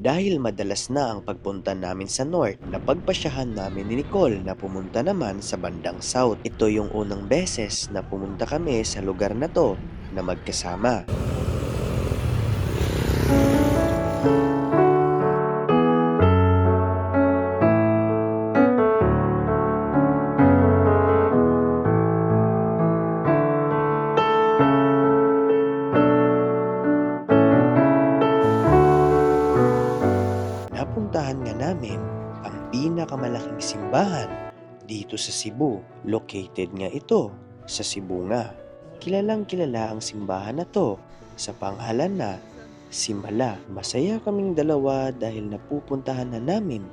Dahil madalas na ang pagpunta namin sa north, napagpasyahan namin ni Nicole na pumunta naman sa bandang south. Ito yung unang beses na pumunta kami sa lugar na to na magkasama. Napuntahan nga namin ang pinakamalaking simbahan dito sa Cebu. Located nga ito sa Cebu nga. Kilalang kilala ang simbahan na to sa pangalan na Simala. Masaya kaming dalawa dahil napupuntahan na namin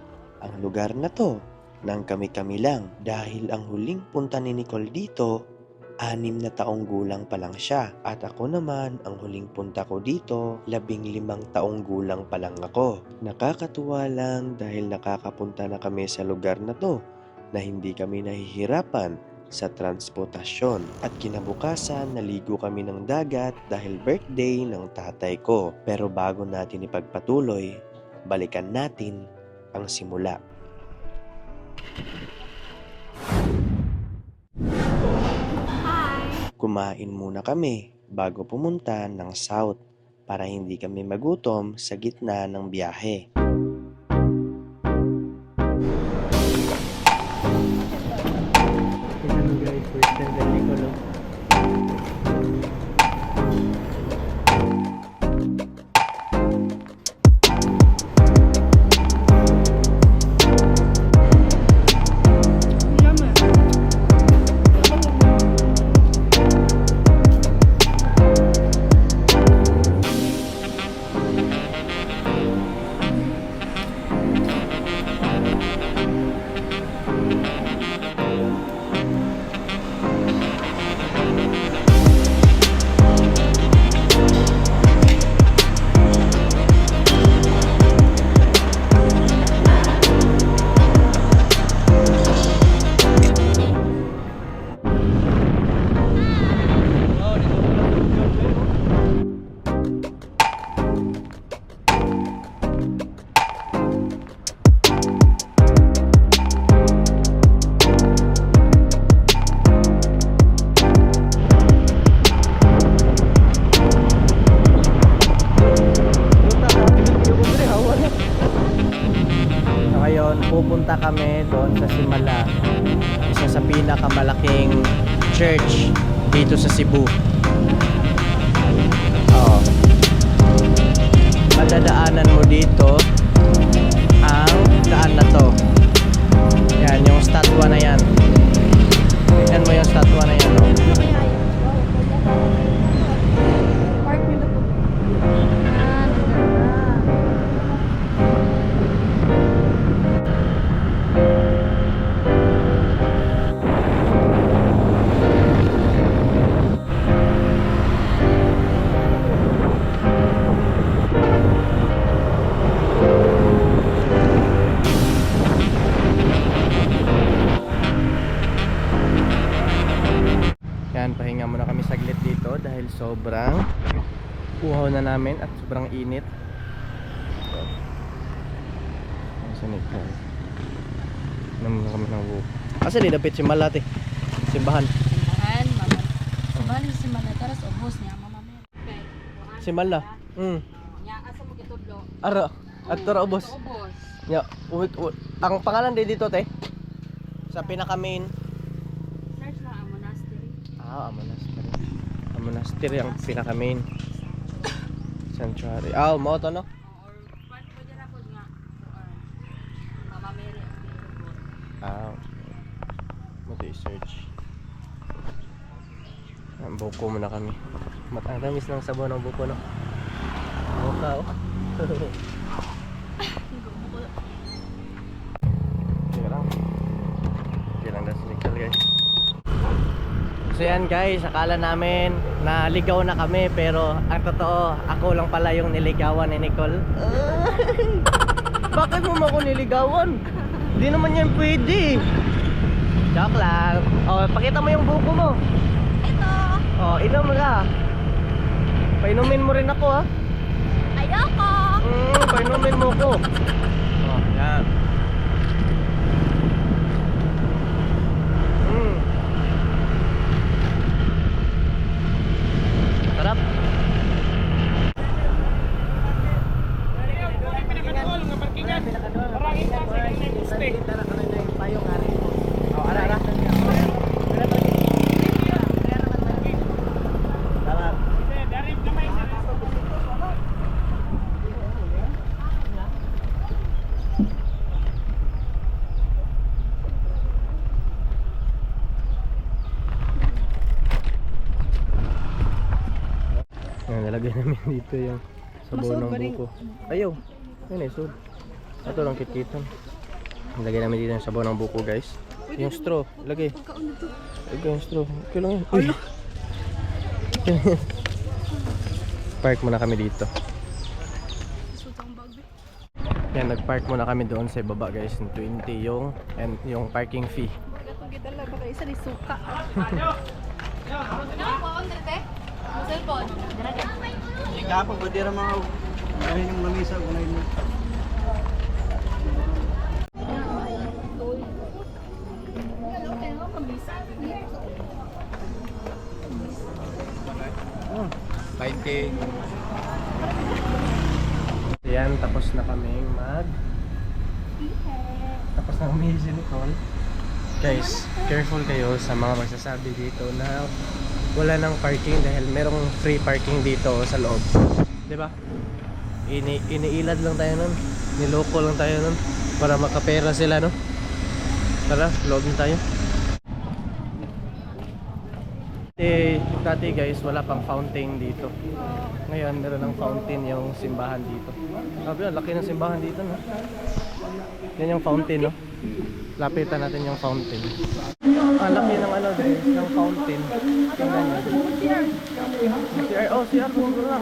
ang lugar na to nang kami-kami lang, dahil ang huling punta ni Nicole dito 6 na taong gulang pa lang siya, at ako naman ang huling punta ko dito 15 taong gulang pa lang ako. Nakakatuwa lang dahil nakakapunta na kami sa lugar na to na hindi kami nahihirapan sa transportasyon, at kinabukasan naligo kami ng dagat dahil birthday ng tatay ko. Pero bago natin ipagpatuloy, balikan natin ang simula. Kumain muna kami bago pumunta ng south para hindi kami magutom sa gitna ng biyahe. Tignan mo guys, first time galing ko no. Pupunta kami doon sa Simala, isa sa pinakamalaking church dito sa Cebu. Madadaanan mo dito ang daan na to. Yan, yung statwa na yan. Tingnan mo yung statwa na yan. Pahinga muna kami saglit dito dahil sobrang uhaw na namin at sobrang init. Sanitary. Naman kami ng buhok. Asa di dapit Simala te? Simbahan. Simbahan, mama. Simbahan si Simbahan taras ubos niya mama. Simala. Nya asa mo gitudlo? Ara, adto ra ubos. Ubos. Ya, ang pangalan dito te sa pinaka main. Search lang ang monastery. Ang monastery. Ang monastery ang pinaka main. Sanctuary. Mo to no? Or pan po dira po nga. Mama Mary. Mag-research. Ang buko muna kami. Matamis ng sabaw ng buko no? Buka oh. Sige lang. Sige lang si Nicole guys. So yan guys, akala namin naligaw na kami, pero ang totoo, ako lang pala yung niligawan ni Nicole. Bakit mo ako niligawan? Di naman yan pwede. Joke lang. Pakita mo yung buko mo. Ito. Inom ka. Painumin mo rin ako ha. Ayoko. Painumin mo ko. Oh, yan. Sarap. Yan, nalagay namin dito yung sabaw ng buko. Ayaw. Yan eh, sud. Ito lang kitkitan. Nilagay namin dito yung sabaw ng buko, guys. Yung straw, lagay. Lagay yung straw. Okay lang yan. Uy. Park muna kami dito. Yan, nag-park muna kami doon sa baba, guys. 20 yung parking fee. Kapag ba tira mga dahil ng lamisa ko na yun. Fighting. Yan, tapos na kaming tapos na umihi si Nicole. Guys, careful kayo sa mga magsasabi dito na wala nang parking dahil merong free parking dito sa loob. 'Di ba? Iniilad lang tayo nun. Niloko lang tayo nun para makapera sila, no? Tara, loob na tayo. Dati guys, wala pang fountain dito. Ngayon, meron ng fountain yung simbahan dito. Sabi yun, laki ng simbahan dito, no? Yan yung fountain, no? Lapitan natin yung fountain. Laki ng ano guys, ng fountain. Tingnan nyo. CR, oh CR, bumura.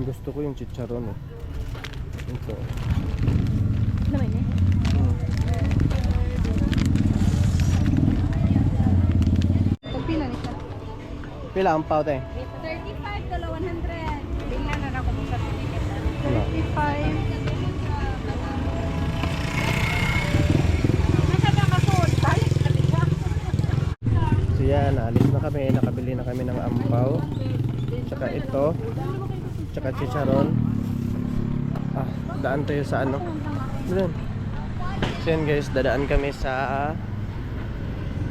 Gusto ko yung chicharon, eh. Ito. Naman eh. Pagpila nito. Pila ang pao, te? 35 to 100. Tingnan na ako kung sa ticket. Wala. 35. Nasa ka masod. Balik na siya. So yan, alis na kami. Nakabili na kami ng ampaw. Tsaka ito. Tsaka chicharon. Daan tayo sa ano. Doon. So yan guys, dadaan kami sa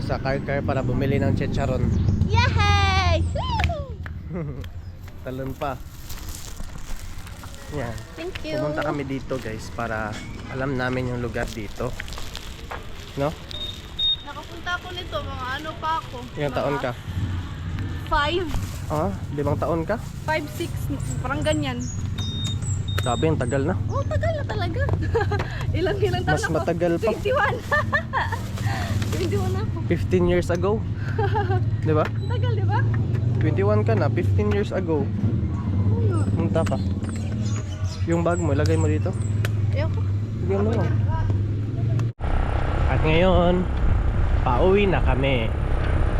car para bumili ng chicharon. Yay! Talon pa. Yan. Thank you. Pumunta kami dito guys para alam namin yung lugar dito. No? Nakapunta ako nito, mga ano pa ako. Ilang taon ka? 5, 5 taon ka? 5, 6, parang ganyan. Sabi, ang tagal na. Oh, tagal na talaga. Ilang taon Mas ako? matagal pa. 21. 21 ako. 15 years ago. Di ba? Ang tagal, di ba? 21 ka na, 15 years ago. Punta ka. Yung bag mo, ilagay mo dito. Ayoko. Sige mo lang. At ngayon, pauwi na kami.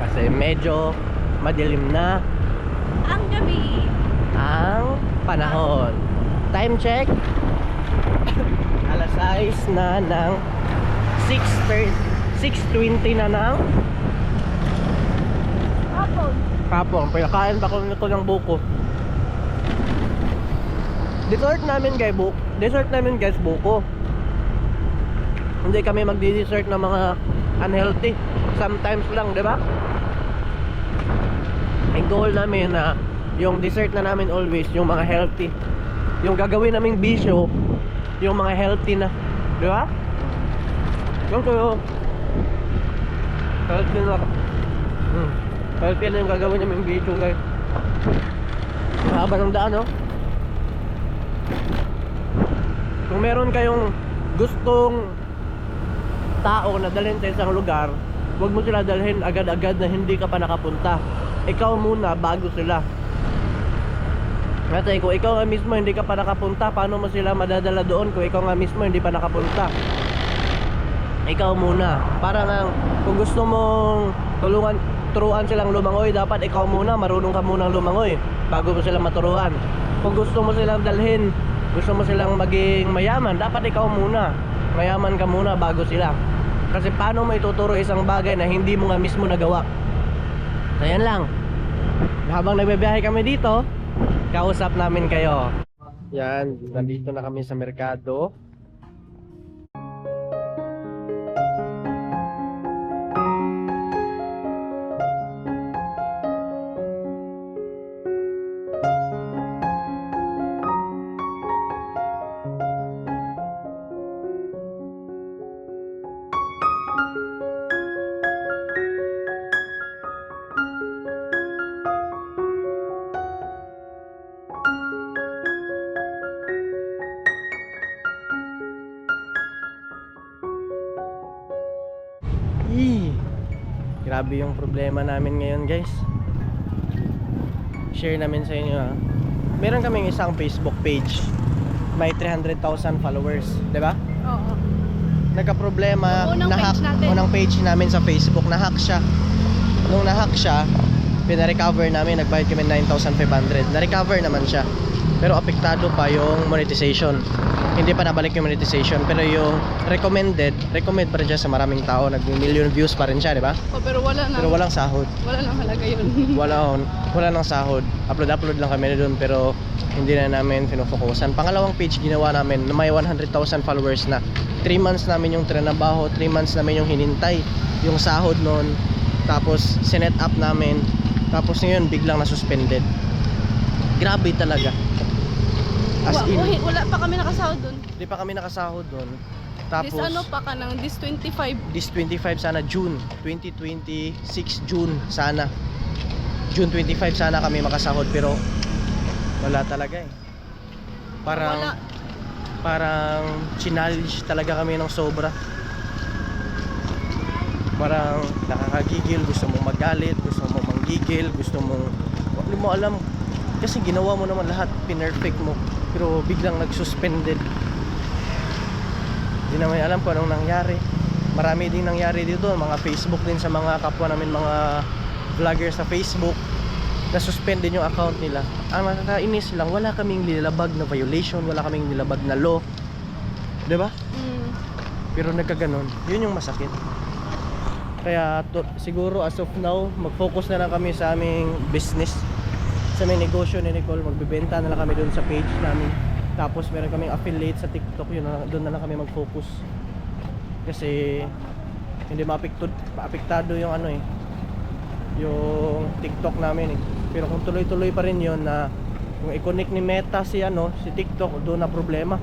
Kasi medyo madilim na Ang gabi. ang panahon. Time check. Alas 6 na ng 6:20 na ng Hapon. hapon. Pinakain pa ko ng buko. Dessert namin guys buko. Hindi kami magdi-dessert ng mga unhealthy. Sometimes lang, di ba? Ang goal namin na yung dessert na namin always yung mga healthy. Yung gagawin naming bisyo yung mga healthy na, di ba? Yung kayo healthy na healthy na yung gagawin naming bisyo guys. Mahaba ng daan, no? Kung meron kayong gustong tao na dalhin sa isang lugar, huwag mo sila dalhin agad-agad na hindi ka pa nakapunta. Ikaw muna bago sila. Kasi kung ikaw nga mismo hindi ka pa nakapunta, paano mo sila madadala doon kung ikaw nga mismo hindi pa nakapunta? Ikaw muna. Parang kung gusto mong turuan silang lumangoy, dapat ikaw muna, marunong ka munang lumangoy bago mo sila maturuan. Kung gusto mo silang dalhin, gusto mo silang maging mayaman, dapat ikaw muna, mayaman ka muna bago sila. Kasi paano mo ituturo isang bagay na hindi mo nga mismo nagawa? So yan lang. Habang nagbibiyahe kami dito, kausap namin kayo. Yan, nandito na kami sa merkado. Grabe yung problema namin ngayon guys. Share namin sa inyo ha. Meron kaming isang Facebook page. May 300,000 followers, 'di ba? Oo. Nagka-problema, Unang na-hack page natin. unang page namin sa Facebook, na-hack siya. Nung na-hack siya, pina-recover namin, nagbayad kami 9,500. Na-recover naman siya. Pero apektado pa yung monetization. Hindi pa nabalik yung monetization, pero yung recommend pa rin siya sa maraming tao. Nag-million views pa rin siya, di ba? Oh, pero wala na. Pero walang sahod. Wala nang halaga yun. Wala nang sahod. Upload lang kami doon, pero hindi na namin finofokusan. Pangalawang page ginawa namin na may 100,000 followers na. 3 months namin yung trinabaho, 3 months namin yung hinintay yung sahod noon. Tapos sinet up namin. Tapos ngayon biglang na suspended. Grabe talaga. As in, Wala pa kami nakasahod dun. Hindi pa kami nakasahod doon. Tapos This ano pa ka ng this 25. this 25 sana June 2026 June sana. June 25 sana kami makasahod, pero wala talaga eh. Wala. Parang challenge talaga kami ng sobra. Parang nakakagigil, gusto mong magalit, gusto mong manggigil, gusto mong hindi mo alam kasi ginawa mo naman lahat, pinerfect mo, pero biglang nag-suspended. Hindi naman alam kung anong nangyari. Marami din nangyari dito, mga Facebook din sa mga kapwa namin, mga vlogger sa Facebook, na-suspend din yung account nila. Ang nakakainis lang, wala kaming nilabag na violation, wala kaming nilabag na law, diba? Pero nagkaganon, yun yung masakit. Kaya siguro as of now, mag-focus na lang kami sa aming business, sa may negosyo ni Nicole. Magbibenta na lang kami doon sa page namin. Tapos meron kaming affiliate sa TikTok, yun na, doon na lang kami mag-focus. Kasi hindi maapektado yung ano eh, yung TikTok namin eh. Pero kung tuloy-tuloy pa rin yun, na kung i-connect ni Meta si TikTok, doon na problema.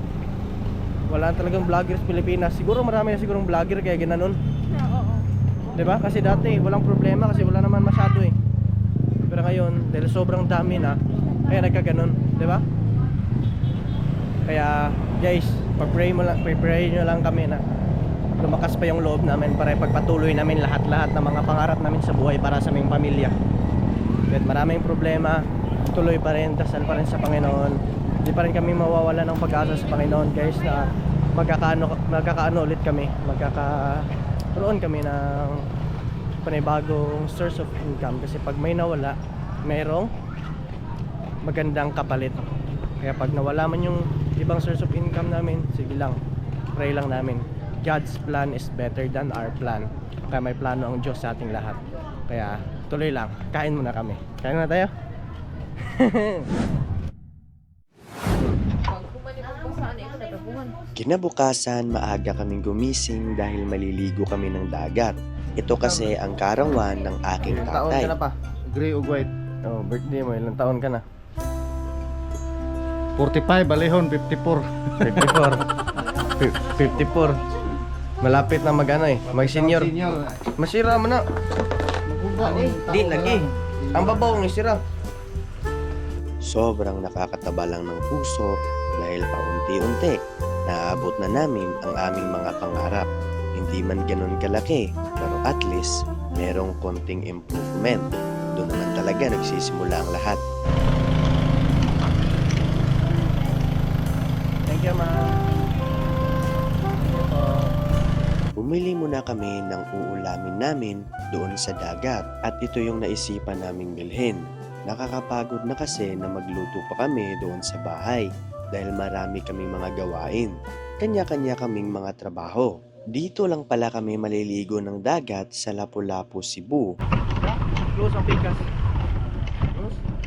Wala talagang vloggers Pilipinas. Siguro marami na sigurong vlogger kaya ginanon. Oo. Diba? Kasi dati walang problema kasi wala naman masyado eh. Pero ngayon, dahil sobrang dami na, kaya nagkaganon, diba? Kaya guys, pag-pray nyo lang kami na lumakas pa yung loob namin para pagpatuloy namin lahat-lahat ng mga pangarap namin sa buhay para sa aming pamilya. Kahit maraming problema, tuloy pa rin, dasal pa rin sa Panginoon. Hindi pa rin kami mawawala ng pag-asa sa Panginoon guys, na magkakaano ulit kami, magkakaroon kami ng panibagong source of income. Kasi pag may nawala, mayroong magandang kapalit. Kaya pag nawala man yung ibang source of income namin, sige lang, pray lang namin. God's plan is better than our plan. Kaya may plano ang Diyos sa ating lahat. Kaya tuloy lang, kain muna kami. Kain na tayo. Kinabukasan, maaga kaming gumising dahil maliligo kami ng dagat. Ito kasi ang kaarawan ng aking Ilang taon tatay. ka na pa? Gray o white. Oh, birthday mo, ilang taon ka na? 45, balehon, 54. 54. Malapit na mag-ano mag-senior. Senior. Masira mo na. Di lagi. Ang babaw ng isira. Sobrang nakakataba lang ng puso dahil paunti-unti naabot na namin ang aming mga pangarap. Hindi man ganun kalaki, pero at least merong konting improvement. Doon naman talaga nagsisimula ang lahat. Thank you, ma'am. Bumili muna kami ng uulamin namin doon sa dagat at ito yung naisipan naming bilhin. Nakakapagod na kasi na magluto pa kami doon sa bahay dahil marami kaming mga gawain. Kanya-kanya kaming mga trabaho. Dito lang pala kami maliligo ng dagat sa Lapu-Lapu, Cebu. Close ang pikas.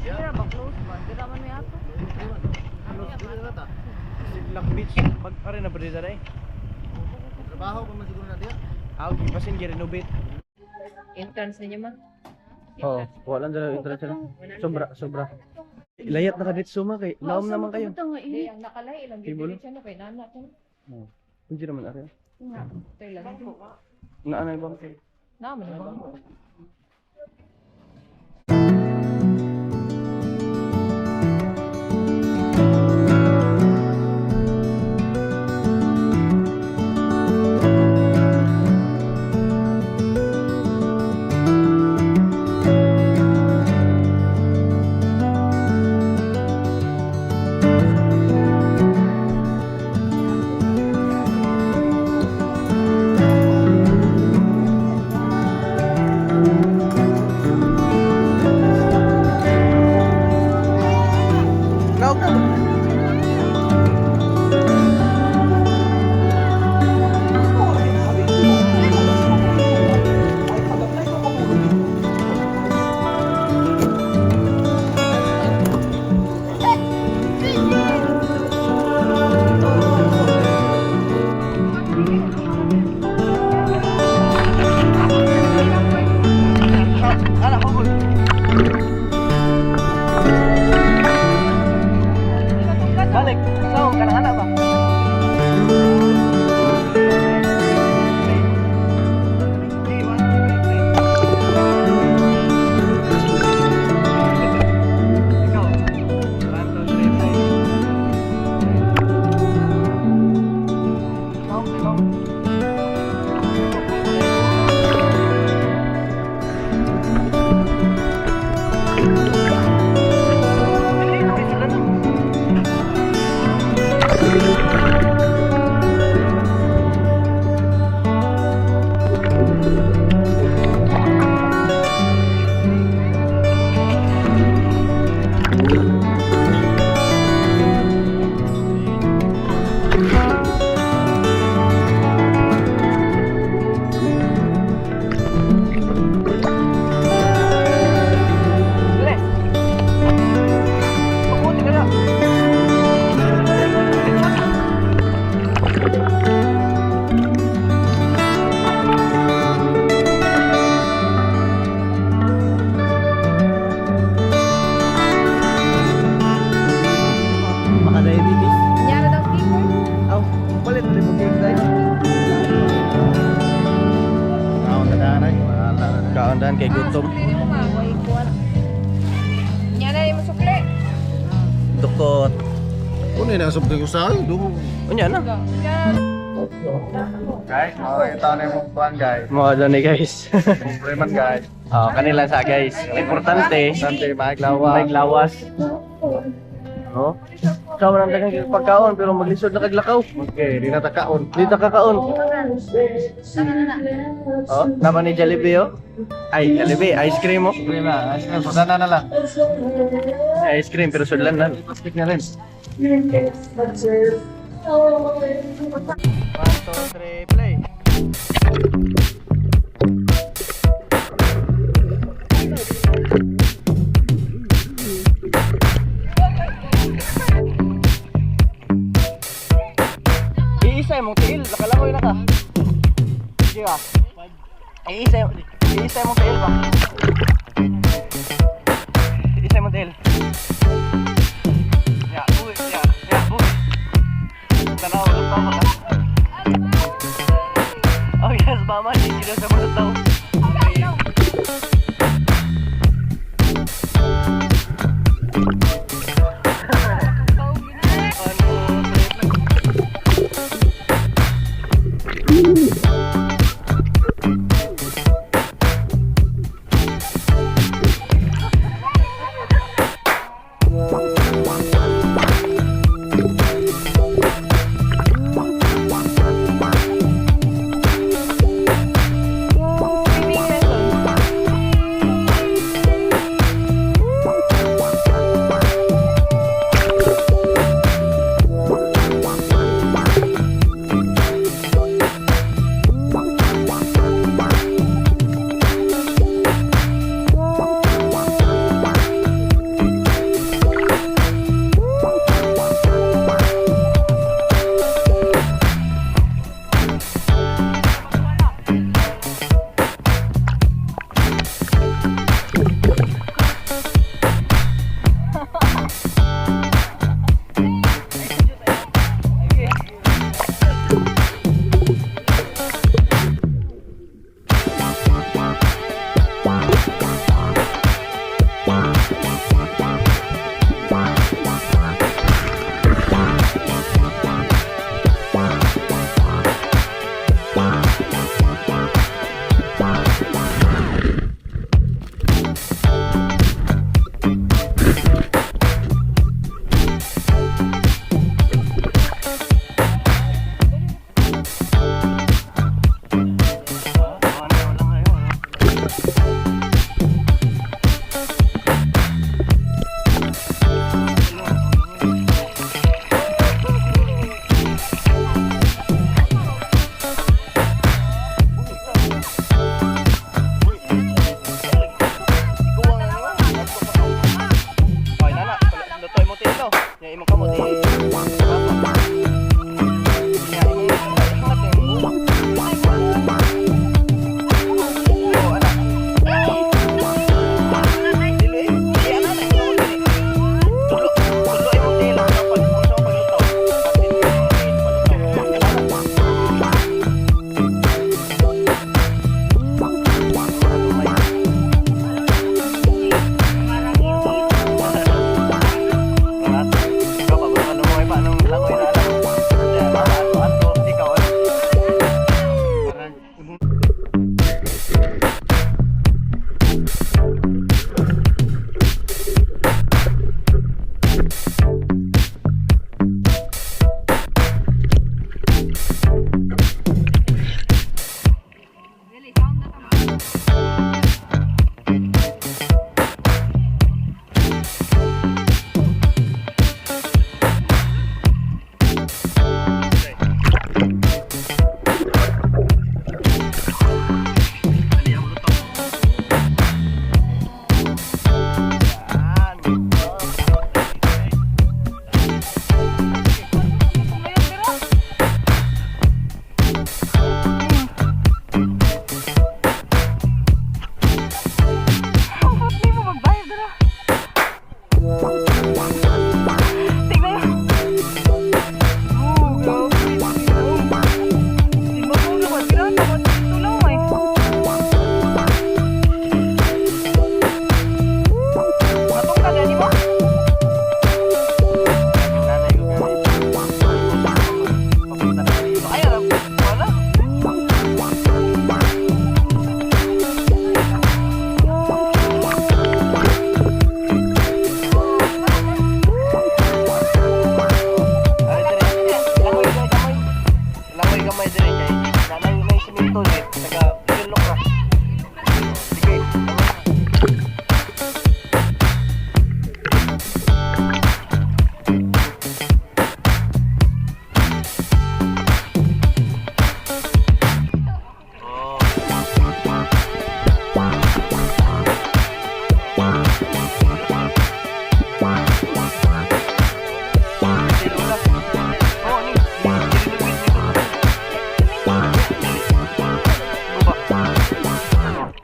Kira ba close ba? Dira man may ato. Sidlak Beach. Pag-ari na brida rin. Trabaho pa man siguro na diya. Pasin gi-renovate. Entrance ninyo man. Oo, walang dala entrance na. Sobra. Ilayat na ka dito suma kay laom naman kayo. Hindi, ang nakalay ilang Tibolo? bibili siya no kay nana ko. Hindi naman ari. Nga, tayo lang. Naanay bang Naman ba? Balik. Saan ka na anak ba? Kaundan kay gutom. Nya na yung sukle. Dukot. Kung na nasab tayo sa akin, doon. Unya na. Guys, makakita na yung buwan guys. Mga doon ni guys. Complimen guys. Oh, kanila sa guys. Importante. Sante, maiglawa. May lawas. No? Sama nang dagang pagkaon pero maglisod na kaglakaw. Okay, di natakaon. Di ta kakaon. Oh, naman ni Jollibee oh. Ay, Jollibee, ice cream oh. Sige na, ayos na, sudana na lang. Ice cream pero sudlan na. Stick na rin. 1, 2, 3, play. Iisa mong tiil, nakalangoy na ka. Sige ka. Iisa mong tiil ba? Iisa mong tiil. Ya, uy, ya, uy. Tanaw, lupa mo ka. Oh yes, mama, hindi na sa mga tao.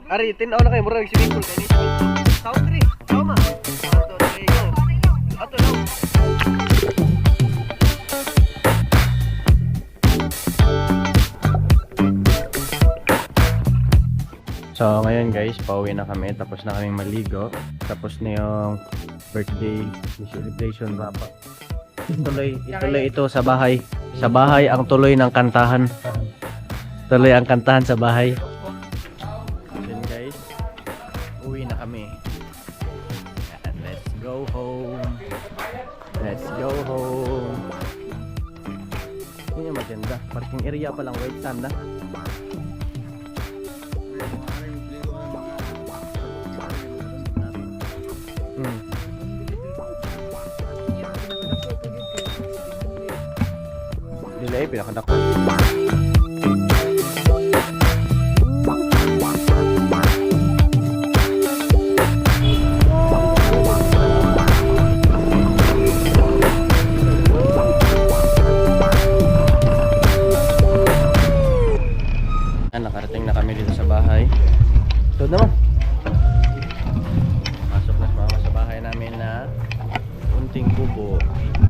Ari, tinaw na kayo, mura nag-swimming pool kayo. Tawag rin, tama. Ato, there you go. Ato lang. So ngayon guys, pauwi na kami. Tapos na kaming maligo. Tapos na yung birthday celebration wrap up. Ituloy ito sa bahay. Sa bahay ang tuloy ng kantahan. Tuloy ang kantahan sa bahay. Then guys, uwi na kami. And let's go home. Let's go home. Yun yung maganda. Parking area pa lang. Wait, stand na. Delay, pinakadako. Nakarating na kami dito sa bahay. So naman. Pasok na sa bahay namin na unting kubo.